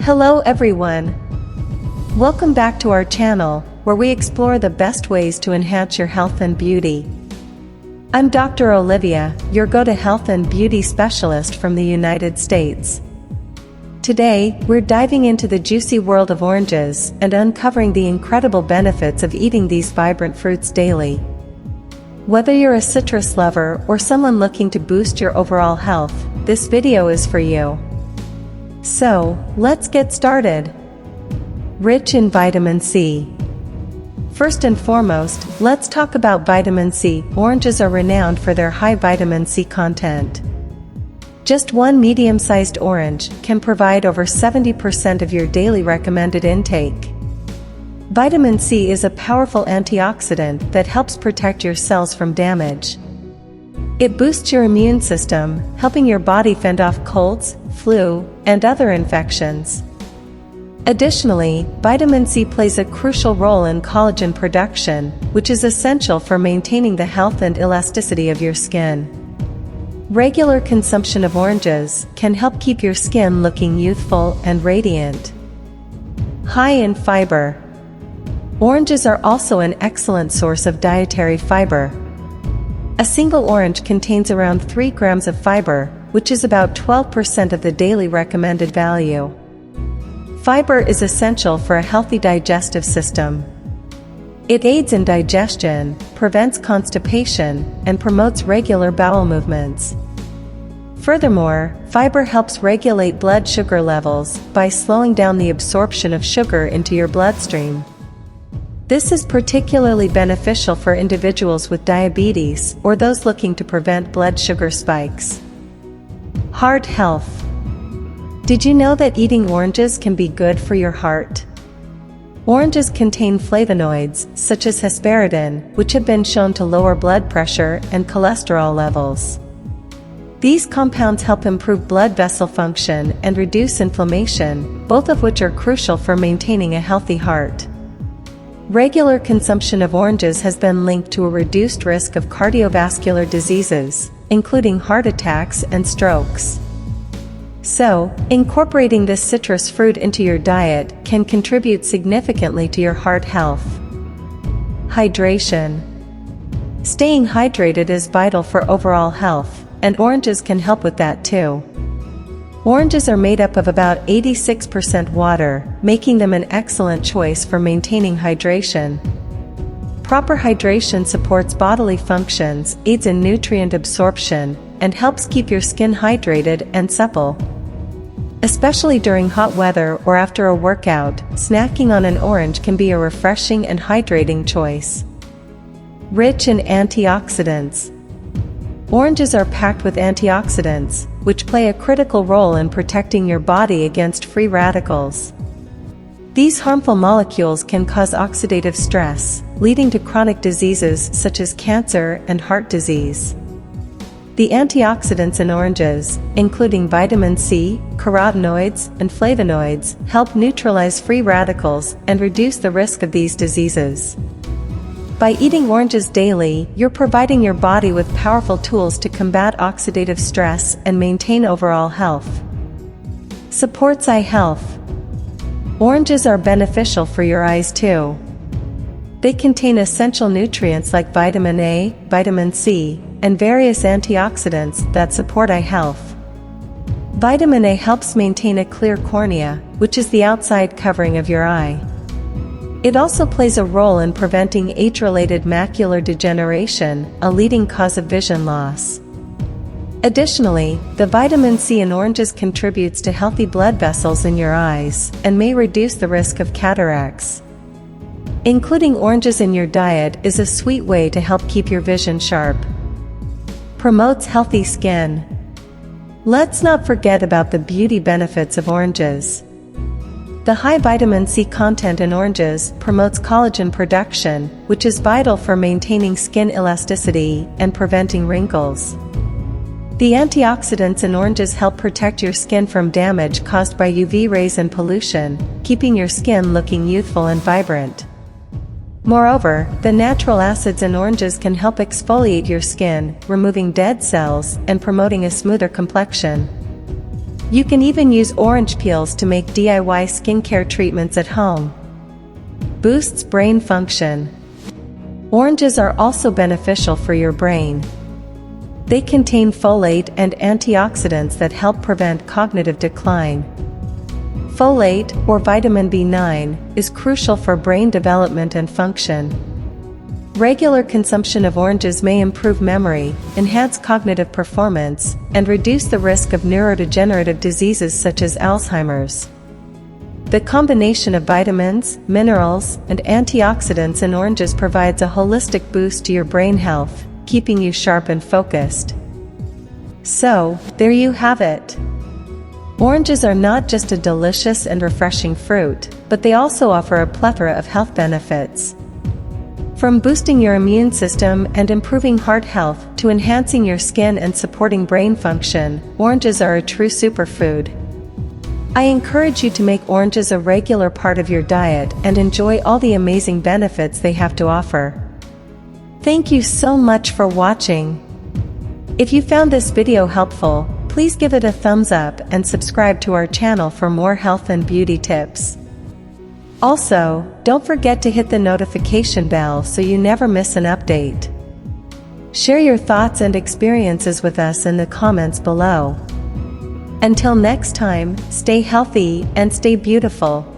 Hello everyone! Welcome back to our channel, where we explore the best ways to enhance your health and beauty. I'm Dr. Olivia, your go-to health and beauty specialist from the United States. Today, we're diving into the juicy world of oranges and uncovering the incredible benefits of eating these vibrant fruits daily. Whether you're a citrus lover or someone looking to boost your overall health, this video is for you. So, let's get started. Rich in vitamin C. First and foremost, let's talk about vitamin C. Oranges are renowned for their high vitamin C content. Just one medium-sized orange can provide over 70% of your daily recommended intake. Vitamin C is a powerful antioxidant that helps protect your cells from damage. It boosts your immune system, helping your body fend off colds, flu, and other infections. Additionally, vitamin C plays a crucial role in collagen production, which is essential for maintaining the health and elasticity of your skin. Regular consumption of oranges can help keep your skin looking youthful and radiant. High in fiber. Oranges are also an excellent source of dietary fiber. A single orange contains around 3 grams of fiber, which is about 12% of the daily recommended value. Fiber is essential for a healthy digestive system. It aids in digestion, prevents constipation, and promotes regular bowel movements. Furthermore, fiber helps regulate blood sugar levels by slowing down the absorption of sugar into your bloodstream. This is particularly beneficial for individuals with diabetes or those looking to prevent blood sugar spikes. Heart health. Did you know that eating oranges can be good for your heart? Oranges contain flavonoids, such as hesperidin, which have been shown to lower blood pressure and cholesterol levels. These compounds help improve blood vessel function and reduce inflammation, both of which are crucial for maintaining a healthy heart. Regular consumption of oranges has been linked to a reduced risk of cardiovascular diseases, including heart attacks and strokes. So, incorporating this citrus fruit into your diet can contribute significantly to your heart health. Hydration. Staying hydrated is vital for overall health, and oranges can help with that too. Oranges are made up of about 86% water, making them an excellent choice for maintaining hydration. Proper hydration supports bodily functions, aids in nutrient absorption, and helps keep your skin hydrated and supple. Especially during hot weather or after a workout, snacking on an orange can be a refreshing and hydrating choice. Rich in antioxidants. Oranges are packed with antioxidants, which play a critical role in protecting your body against free radicals. These harmful molecules can cause oxidative stress, leading to chronic diseases such as cancer and heart disease. The antioxidants in oranges, including vitamin C, carotenoids, and flavonoids, help neutralize free radicals and reduce the risk of these diseases. By eating oranges daily, you're providing your body with powerful tools to combat oxidative stress and maintain overall health. Supports eye health. Oranges are beneficial for your eyes too. They contain essential nutrients like vitamin A, vitamin C, and various antioxidants that support eye health. Vitamin A helps maintain a clear cornea, which is the outside covering of your eye. It also plays a role in preventing age-related macular degeneration, a leading cause of vision loss. Additionally, the vitamin C in oranges contributes to healthy blood vessels in your eyes and may reduce the risk of cataracts. Including oranges in your diet is a sweet way to help keep your vision sharp. Promotes healthy skin. Let's not forget about the beauty benefits of oranges. The high vitamin C content in oranges promotes collagen production, which is vital for maintaining skin elasticity and preventing wrinkles. The antioxidants in oranges help protect your skin from damage caused by UV rays and pollution, keeping your skin looking youthful and vibrant. Moreover, the natural acids in oranges can help exfoliate your skin, removing dead cells and promoting a smoother complexion. You can even use orange peels to make DIY skincare treatments at home. Boosts brain function. Oranges are also beneficial for your brain. They contain folate and antioxidants that help prevent cognitive decline. Folate, or vitamin B9, is crucial for brain development and function. Regular consumption of oranges may improve memory, enhance cognitive performance, and reduce the risk of neurodegenerative diseases such as Alzheimer's. The combination of vitamins, minerals, and antioxidants in oranges provides a holistic boost to your brain health, keeping you sharp and focused. So, there you have it. Oranges are not just a delicious and refreshing fruit, but they also offer a plethora of health benefits. From boosting your immune system and improving heart health to enhancing your skin and supporting brain function, oranges are a true superfood. I encourage you to make oranges a regular part of your diet and enjoy all the amazing benefits they have to offer. Thank you so much for watching. If you found this video helpful, please give it a thumbs up and subscribe to our channel for more health and beauty tips. Also, don't forget to hit the notification bell so you never miss an update. Share your thoughts and experiences with us in the comments below. Until next time, stay healthy and stay beautiful.